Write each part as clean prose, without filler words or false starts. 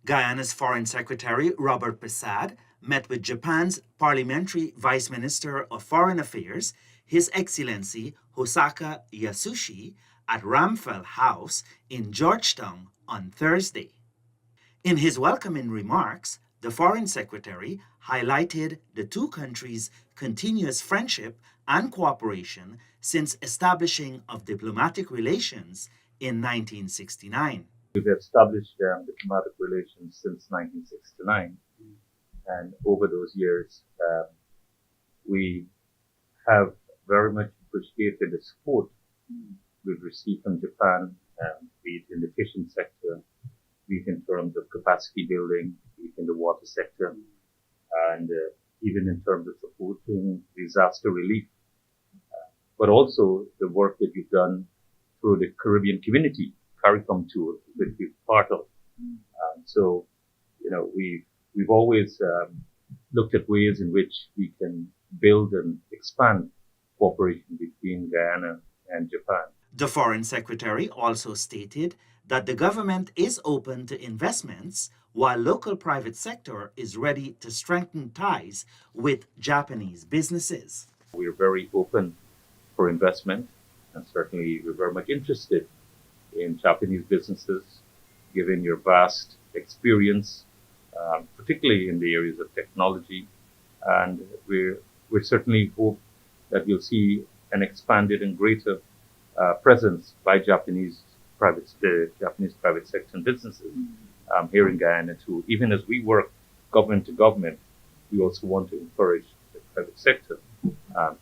Guyana's Foreign Secretary Robert Persaud met with Japan's Parliamentary Vice Minister of Foreign Affairs, His Excellency Hosaka Yasushi, at Ramphel House in Georgetown on Thursday. In his welcoming remarks, the Foreign Secretary highlighted the two countries' continuous friendship and cooperation since establishing of diplomatic relations in 1969. We've established diplomatic relations since 1969, and over those years, we have very much appreciated the support we've received from Japan, be it in the fishing sector, be it in terms of capacity building, be it in the water sector, and even in terms of supporting disaster relief, but also the work that you've done through the Caribbean Community CARICOM tour, which we're part of. So, we've always looked at ways in which we can build and expand cooperation between Guyana and Japan. The Foreign Secretary also stated that the government is open to investments while local private sector is ready to strengthen ties with Japanese businesses. We're very open for investment, and certainly we're very much interested in Japanese businesses, given your vast experience, particularly in the areas of technology. And we certainly hope that we'll see an expanded and greater presence by Japanese private sector and businesses here in Guyana too. Even as we work government to government, we also want to encourage the private sector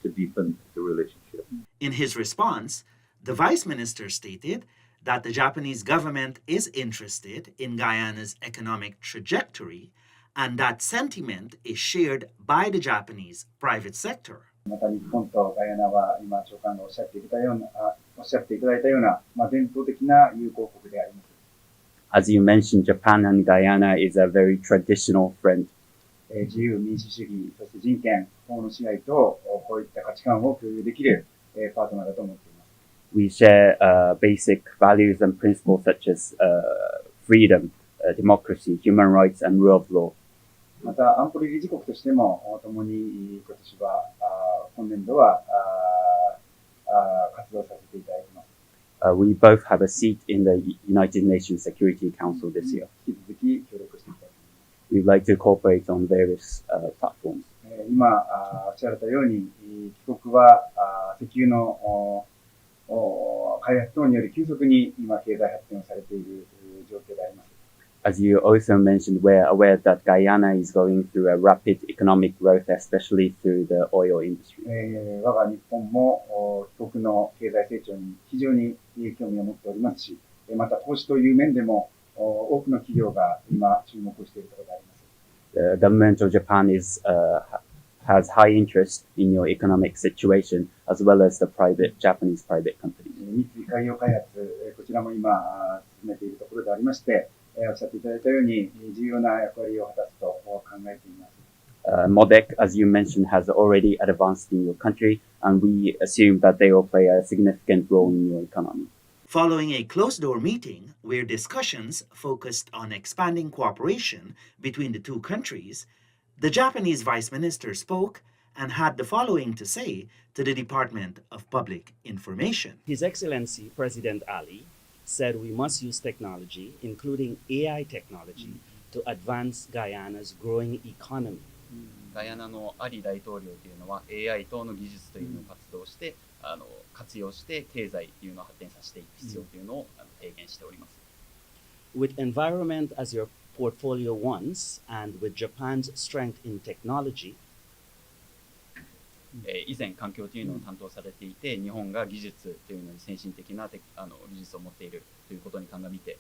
to deepen the relationship. In his response, the Vice Minister stated that the Japanese government is interested in Guyana's economic trajectory and that sentiment is shared by the Japanese private sector. また日本とガイアナは今長官がおっしゃっていただいたような、伝統的な友好国であります。As you mentioned, Japan and Guyana is a very traditional friend. 自由、民主主義、そして人権、法の支配とこういった価値観を共有できるパートナーだと思っています。We share basic values and principles such as freedom, democracy, human rights, and rule of law. また安保理理事国としても共に今年は今年度は活動させていただいています。We both have a seat in the United Nations Security Council this year. 引き続き協力していきたいと思います。We'd like to cooperate on various platforms. 今おっしゃられたように帰国は石油の開発等により急速に今経済発展をされている状況であります。As you also mentioned, we're aware that Guyana is going through a rapid economic growth, especially through the oil industry. 我が日本も帰国の経済成長に非常に興味を持っておりますし、また投資という面でも多くの企業が今注目しているところであります。The government of Japan has high interest in your economic situation, as well as the Japanese private companies. 三井海洋開発、こちらも今進めているところでありまして、おっしゃっていただいたように重要な役割を果たすと考えています。MODEC, as you mentioned, has already advanced in your country, and we assume that they will play a significant role in your economy. Following a closed-door meeting where discussions focused on expanding cooperation between the two countries, the Japanese Vice Minister spoke and had the following to say to the Department of Public Information. His Excellency President Ali said we must use technology, including AI technology, to advance Guyana's growing economy. ガイアナのアリ大統領というのは AI 等の技術というのを活用して経済というのを発展させていく必要というのを提言しております。With environment as your portfolio once, and with Japan's strength in technology, 以前環境というのを担当されていて、日本が技術というのに先進的な技術を持っているということに鑑みて、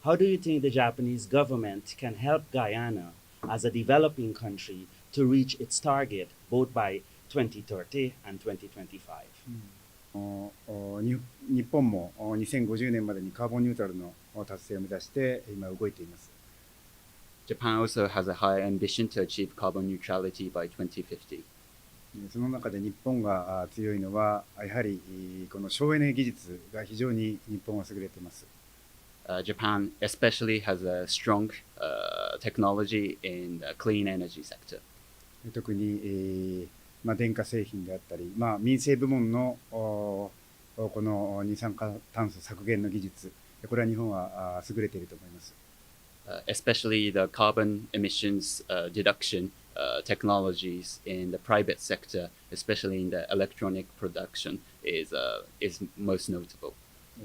how do you think the Japanese government can help Guyana as a developing country to reach its target both by 2030 and 2025? 日本も2050年までにカーボンニュートラルの達成を目指して今動いています。Japan also has a high ambition to achieve carbon neutrality by 2050. その中で日本が強いのはやはりこの省エネ技術が非常に日本は優れています。Japan especially has a strong technology in the clean energy sector. 特に、電化製品であったり、民生部門のこの二酸化炭素削減の技術、これは日本は優れていると思います。Especially the carbon emissions deduction technologies in the private sector, especially in the electronic production, is most notable.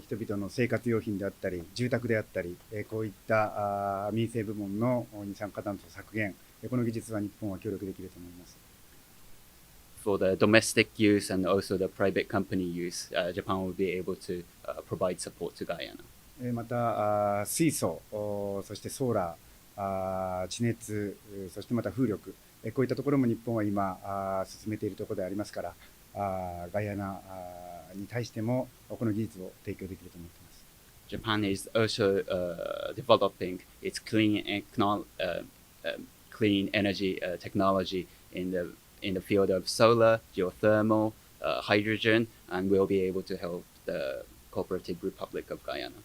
人々の生活用品であったり、住宅であったり、こういった民生部門の二酸化炭素削減、この技術は日本は協力できると思います。For the domestic use and also the private company use, Japan will be able to provide support to Guyana. また水素、そしてソーラー、地熱、そしてまた風力、こういったところも日本は今進めているところでありますから、ガイアナに対してもこの技術を提供できると思っています。Japan is also developing its clean energy technology in the field of solar, geothermal, hydrogen, and will be able to help the Cooperative Republic of Guyana.